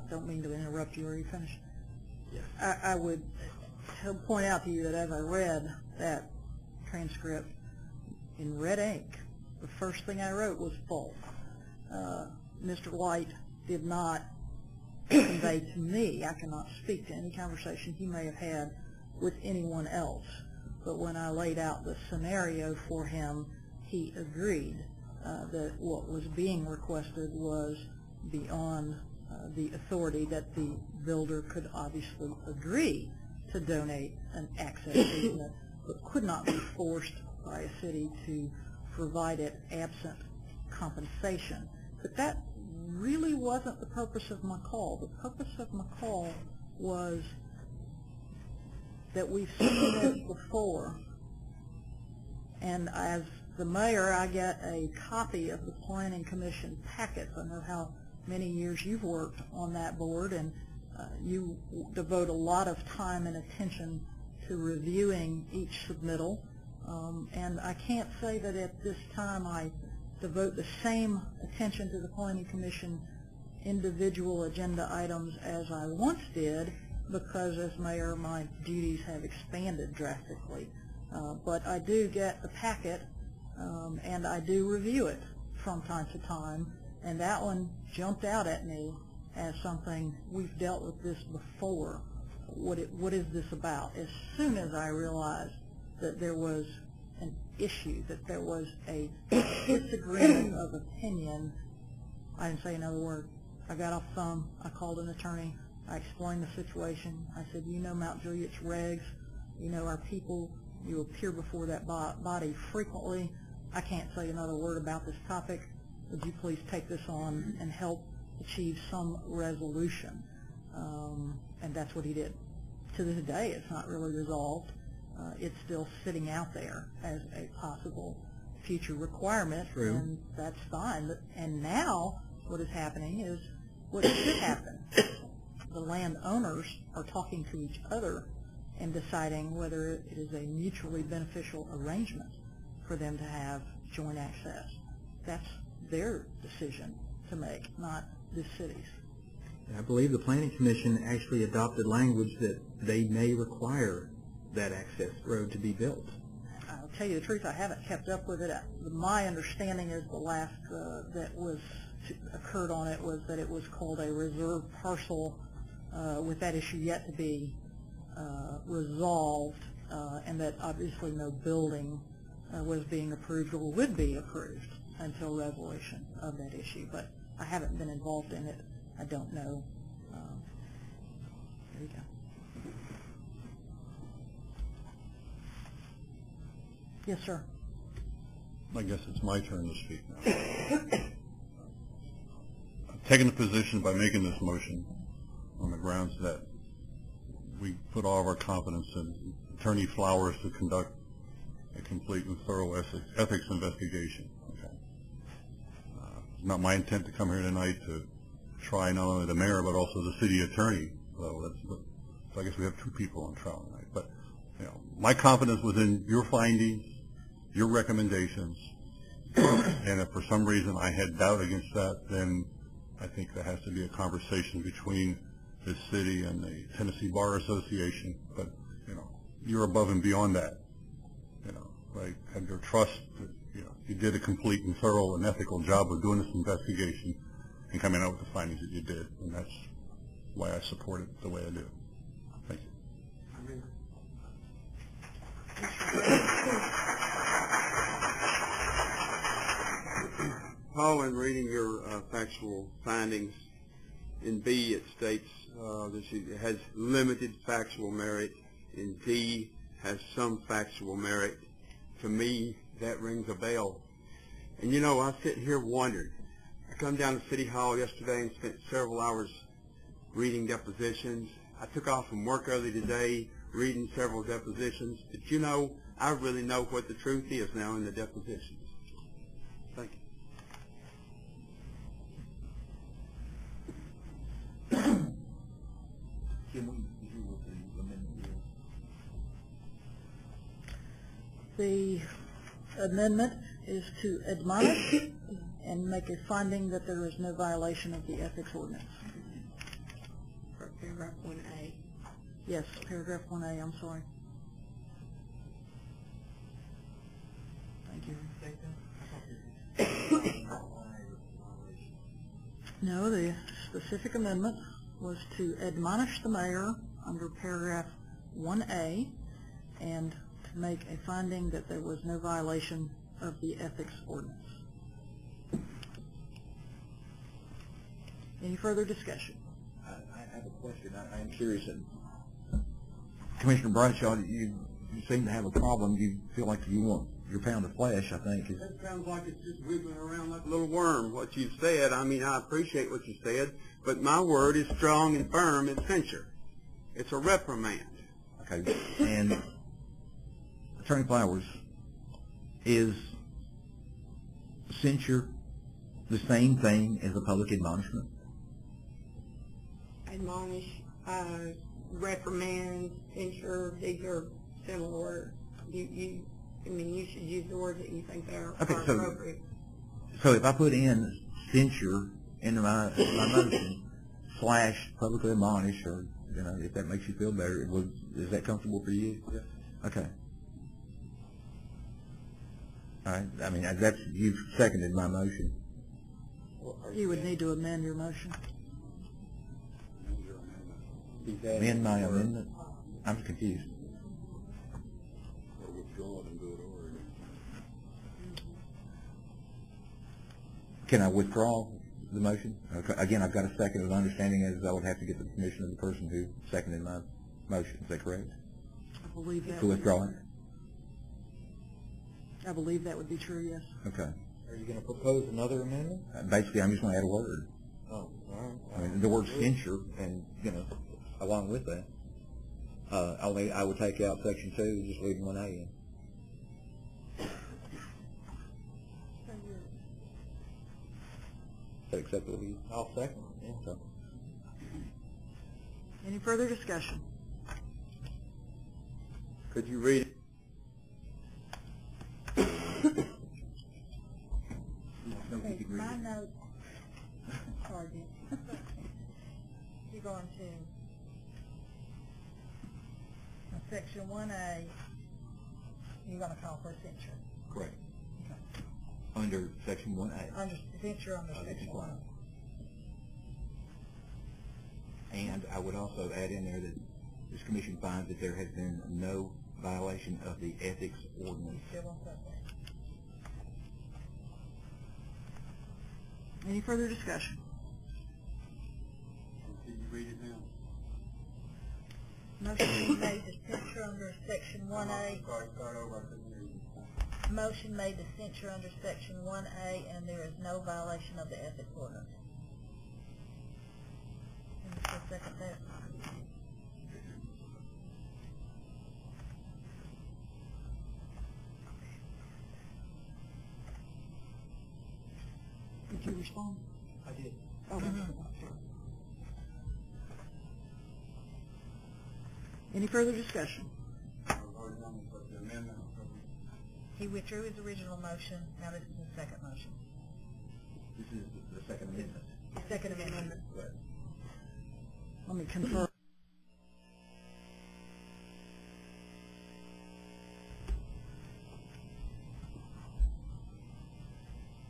don't mean to interrupt you. Are you finished? Yes. I would point out to you that as I read that transcript in red ink, the first thing I wrote was false. Mr. White did not convey to me, I cannot speak to any conversation he may have had with anyone else, but when I laid out the scenario for him, he agreed that what was being requested was beyond the authority that the builder could obviously agree to donate an access easement, but could not be forced by a city to provide it absent compensation. But that really wasn't the purpose of my call. The purpose of my call was that we've seen this before, and as the mayor, I get a copy of the Planning Commission packets. I know how many years you've worked on that board, and you devote a lot of time and attention to reviewing each submittal. And I can't say that at this time I devote the same attention to the Planning Commission individual agenda items as I once did, because as mayor my duties have expanded drastically. But I do get the packet, and I do review it from time to time, and that one jumped out at me as something we've dealt with this before. What is this about? As soon as I realized that there was an issue, that there was a disagreement of opinion, I didn't say another word. I got off the phone, I called an attorney, I explained the situation. I said, you know Mount Juliet's regs, you know our people, you appear before that body frequently. I can't say another word about this topic. Would you please take this on and help achieve some resolution? And that's what he did. To this day, it's not really resolved. It's still sitting out there as a possible future requirement. True. And that's fine. And now what is happening is what should happen. The landowners are talking to each other and deciding whether it is a mutually beneficial arrangement for them to have joint access. That's their decision to make, not the city's. I believe the Planning Commission actually adopted language that they may require that access road to be built. I'll tell you the truth, I haven't kept up with it. My understanding is the last that was occurred on it was that it was called a reserve parcel, with that issue yet to be resolved, and that obviously no building was being approved or would be approved until resolution of that issue. But I haven't been involved in it. I don't know. There you go. Yes, sir. I guess it's my turn to speak now. I've taken the position by making this motion on the grounds that we put all of our confidence in Attorney Flowers to conduct a complete and thorough ethics investigation. Okay. It's not my intent to come here tonight to try not only the mayor but also the city attorney. So I guess we have two people on trial tonight. But my confidence was in your findings, your recommendations, and if for some reason I had doubt against that, then I think there has to be a conversation between the city and the Tennessee Bar Association. But you're above and beyond that. I have your trust that you did a complete and thorough and ethical job of doing this investigation and coming out with the findings that you did, and that's why I support it the way I do. Thank you. Paul, in reading your factual findings, in B it states that it has limited factual merit. In D has some factual merit. To me, that rings a bell. And I sit here wondering. I come down to City Hall yesterday and spent several hours reading depositions. I took off from work early today reading several depositions. But I really know what the truth is now in the depositions. Thank you. The amendment is to admonish and make a finding that there is no violation of the ethics ordinance. Yes, paragraph 1A, I'm sorry. Thank you. No, the specific amendment was to admonish the mayor under paragraph 1A and to make a finding that there was no violation of the ethics ordinance. Any further discussion? I have a question. I am curious. Commissioner Bradshaw, you seem to have a problem. You feel like you want your pound of flesh, I think. That sounds like it's just wiggling around like a little worm, what you've said. I mean, I appreciate what you said, but my word is strong and firm in censure. It's a reprimand. Okay. And Attorney Flowers, is censure the same thing as a public admonishment? Admonish, reprimand, censure, these are similar words. I mean, you should use the words that you think are appropriate. So if I put in censure into my motion, / publicly admonish, or, you know, if that makes you feel better, is that comfortable for you? Yes. Okay. All right. I mean, you've seconded my motion. You would need to amend your motion. Amend my amendment? I'm confused. Or withdraw it and do it over again. Can I withdraw the motion? Okay. Again, I've got a second of understanding as I would have to get the permission of the person who seconded my motion. Is that correct? I believe that. To withdraw it? I believe that would be true, yes. Okay. Are you going to propose another amendment? Basically, I'm just going to add a word. Oh, all right. I mean, the word censure, and, you know, along with that. I would take out section 2 and just leave 1A in. Is that acceptable to you? I'll second. Yeah. So, Any further discussion? Could you read it? Okay, my note, sorry, you're going to section 1A, you're going to call for censure. correct. Under section 1A. Under censure under section 1A. And I would also add in there that this commission finds that there has been no violation of the ethics ordinance. Still on subject. Any further discussion? Can you read it now? Motion being made to censure under section 1A. Start over. I couldn't hear you. Motion made to censure under section 1A, and there is no violation of the ethics ordinance. Can you still second that? Did you respond? I did. Oh, any further discussion? He withdrew his original motion. Now this is his second motion. This is the second amendment. Second amendment. Right. Let me confirm.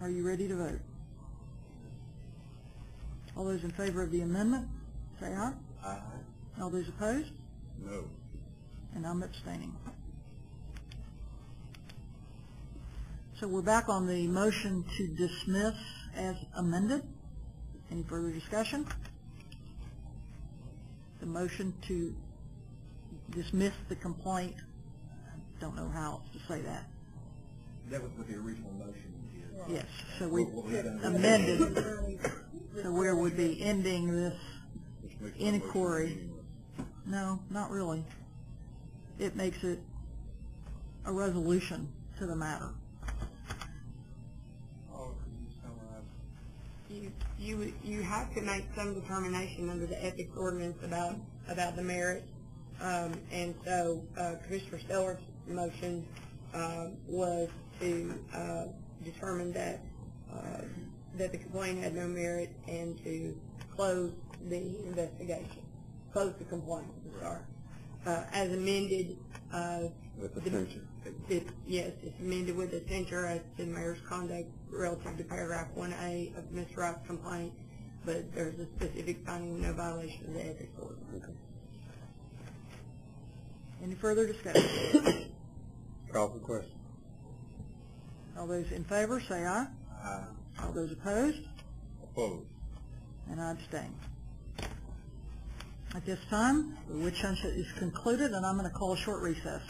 Are you ready to vote? All those in favor of the amendment, say aye. Aye. All those opposed? No. And I'm abstaining. So we're back on the motion to dismiss as amended. Any further discussion? The motion to dismiss the complaint, I don't know how else to say that. That was what the original motion is. Yes, so we amended, so where would be ending this Which makes the inquiry? motion meaningless. No, not really. It makes it a resolution to the matter. Oh, could you summarize? You have to make some determination under the ethics ordinance about the merit, and so Commissioner Steller's motion was to determine that the complaint had no merit and to close the investigation, close the complaint. Sorry. as amended, With the censure. yes, it's amended with the censure as to the mayor's conduct relative to paragraph 1A of Mr. Wright's complaint, but there's a specific finding, no violation of the ethics ordinance. Okay. Any further discussion? Call for question. All those in favor, say aye. Aye. All those opposed? Opposed. And I abstain. At this time, the witch hunt is concluded, and I'm going to call a short recess.